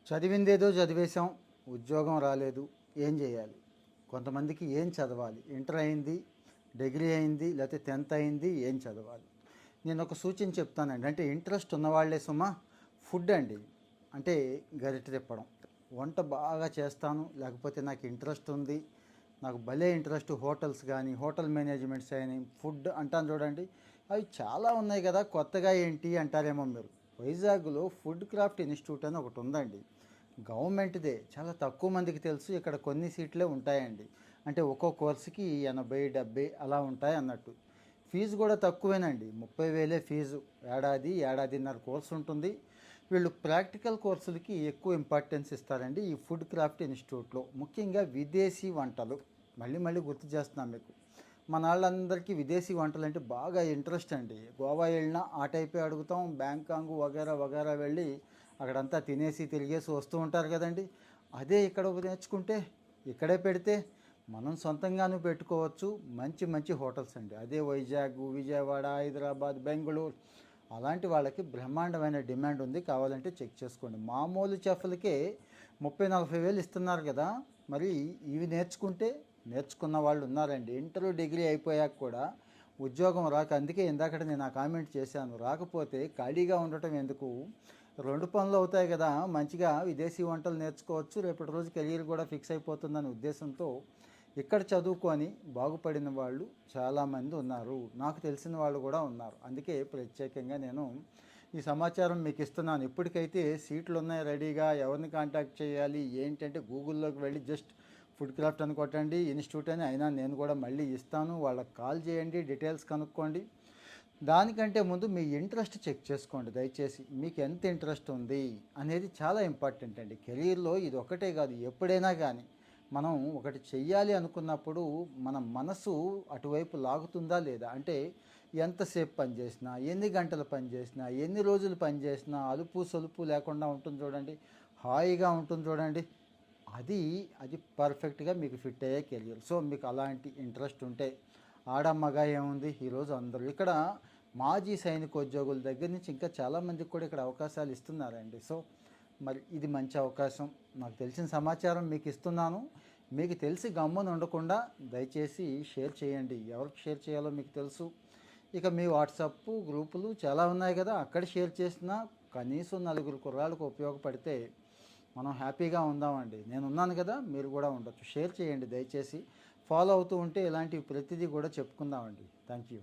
చదివిందేదో చదివేశాం, ఉద్యోగం రాలేదు, ఏం చేయాలి? కొంతమందికి ఏం చదవాలి? ఇంటర్ అయింది, డిగ్రీ అయింది, లేకపోతే 10th అయింది, ఏం చదవాలి? నేను ఒక సూచన చెప్తానండి. అంటే ఇంట్రెస్ట్ ఉన్నవాళ్లే సుమా. ఫుడ్ అండి. అంటే గరిటె తిప్పడం. వంట బాగా చేస్తాను, లేకపోతే నాకు ఇంట్రెస్ట్ ఉంది, నాకు భలే ఇంట్రెస్ట్. హోటల్స్ కానీ, హోటల్ మేనేజ్మెంట్స్ కానీ, ఫుడ్ అంటాను చూడండి, అవి చాలా ఉన్నాయి కదా, కొత్తగా ఏంటి అంటారేమో మీరు. వైజాగ్లో ఫుడ్ క్రాఫ్ట్ ఇన్స్టిట్యూట్ అని ఒకటి ఉందండి. గవర్నమెంట్దే, చాలా తక్కువ మందికి తెలుసు. ఇక్కడ కొన్ని సీట్లే ఉంటాయండి. అంటే ఒక్కో కోర్సుకి 80-70 అలా ఉంటాయి అన్నట్టు. ఫీజు కూడా తక్కువేనండి, 30,000 ఫీజు. ఏడాదిన్నర కోర్సు ఉంటుంది. వీళ్ళు ప్రాక్టికల్ కోర్సులకి ఎక్కువ ఇంపార్టెన్స్ ఇస్తారండి ఈ ఫుడ్ క్రాఫ్ట్ ఇన్స్టిట్యూట్లో. ముఖ్యంగా విదేశీ వంటలు. మళ్ళీ మళ్ళీ గుర్తు చేస్తున్నాను మీకు. మన వాళ్ళందరికీ విదేశీ వంటలు అంటే బాగా ఇంట్రెస్ట్ అండి. గోవా వెళ్ళినా ఆ టైపే అడుగుతాం. బ్యాంకాంగ్ వగేరా వగేరా వెళ్ళి అక్కడంతా తినేసి తిరిగేసి వస్తూ ఉంటారు కదండి. అదే ఇక్కడ నేర్చుకుంటే, ఇక్కడే పెడితే మనం సొంతంగానూ పెట్టుకోవచ్చు. మంచి మంచి హోటల్స్ అండి. అదే వైజాగ్, విజయవాడ, హైదరాబాద్, బెంగళూరు అలాంటి వాళ్ళకి బ్రహ్మాండమైన డిమాండ్ ఉంది. కావాలంటే చెక్ చేసుకోండి. మామూలు చెఫ్లకే 30-40 వేలు ఇస్తున్నారు కదా. మరి ఇవి నేర్చుకున్న వాళ్ళు ఉన్నారండి. ఇంటర్ డిగ్రీ అయిపోయాక కూడా ఉద్యోగం రాక, అందుకే ఇందాకట నేను ఆ కామెంట్ చేశాను, రాకపోతే ఖాళీగా ఉండటం ఎందుకు, 2 పనులు అవుతాయి కదా. మంచిగా విదేశీ వంటలు నేర్చుకోవచ్చు, రేపటి రోజు కెరీర్ కూడా ఫిక్స్ అయిపోతుందనే ఉద్దేశంతో ఇక్కడ చదువుకొని బాగుపడిన వాళ్ళు చాలామంది ఉన్నారు. నాకు తెలిసిన వాళ్ళు కూడా ఉన్నారు. అందుకే ప్రత్యేకంగా నేను ఈ సమాచారం మీకు ఇస్తున్నాను. ఇప్పటికైతే సీట్లు ఉన్నాయి రెడీగా. ఎవరిని కాంటాక్ట్ చేయాలి ఏంటంటే గూగుల్లోకి వెళ్ళి జస్ట్ ఫుడ్ క్రాఫ్ట్ అని కొట్టండి, ఇన్స్టిట్యూట్ అని. అయినా నేను కూడా మళ్ళీ ఇస్తాను, వాళ్ళకి కాల్ చేయండి, డీటెయిల్స్ కనుక్కోండి. దానికంటే ముందు మీ ఇంట్రెస్ట్ చెక్ చేసుకోండి దయచేసి. మీకు ఎంత ఇంట్రెస్ట్ ఉంది అనేది చాలా ఇంపార్టెంట్ అండి. కెరీర్లో ఇది ఒకటే కాదు, ఎప్పుడైనా కానీ మనం ఒకటి చెయ్యాలి అనుకున్నప్పుడు మన మనసు అటువైపు లాగుతుందా లేదా. అంటే ఎంతసేపు పనిచేసినా, ఎన్ని గంటలు పనిచేసినా, ఎన్ని రోజులు పనిచేసినా అలుపు సొలుపు లేకుండా ఉంటుంది చూడండి, హాయిగా ఉంటుంది చూడండి. అది పర్ఫెక్ట్గా మీకు ఫిట్ అయ్యే కెరియర్. సో మీకు అలాంటి ఇంట్రెస్ట్ ఉంటే, ఆడమ్మగా ఏముంది, ఈరోజు అందరూ ఇక్కడ మాజీ సైనికోద్యోగుల దగ్గర నుంచి ఇంకా చాలామందికి కూడా ఇక్కడ అవకాశాలు ఇస్తున్నారండి. సో మరి ఇది మంచి అవకాశం. నాకు తెలిసిన సమాచారం మీకు ఇస్తున్నాను. మీకు తెలిసి గమ్మున ఉండకుండా దయచేసి షేర్ చేయండి. ఎవరికి షేర్ చేయాలో మీకు తెలుసు. ఇక మీ వాట్సాప్ గ్రూపులు చాలా ఉన్నాయి కదా, అక్కడ షేర్ చేసినా కనీసం 4 కుర్రాళ్ళకు ఉపయోగపడితే మనం హ్యాపీగా ఉందామండి. నేను ఉన్నాను కదా, మీరు కూడా ఉండొచ్చు. షేర్ చేయండి దయచేసి. ఫాలో అవుతూ ఉంటే ఇలాంటివి ప్రతిదీ కూడా చెప్పుకుందామండి. Thank you.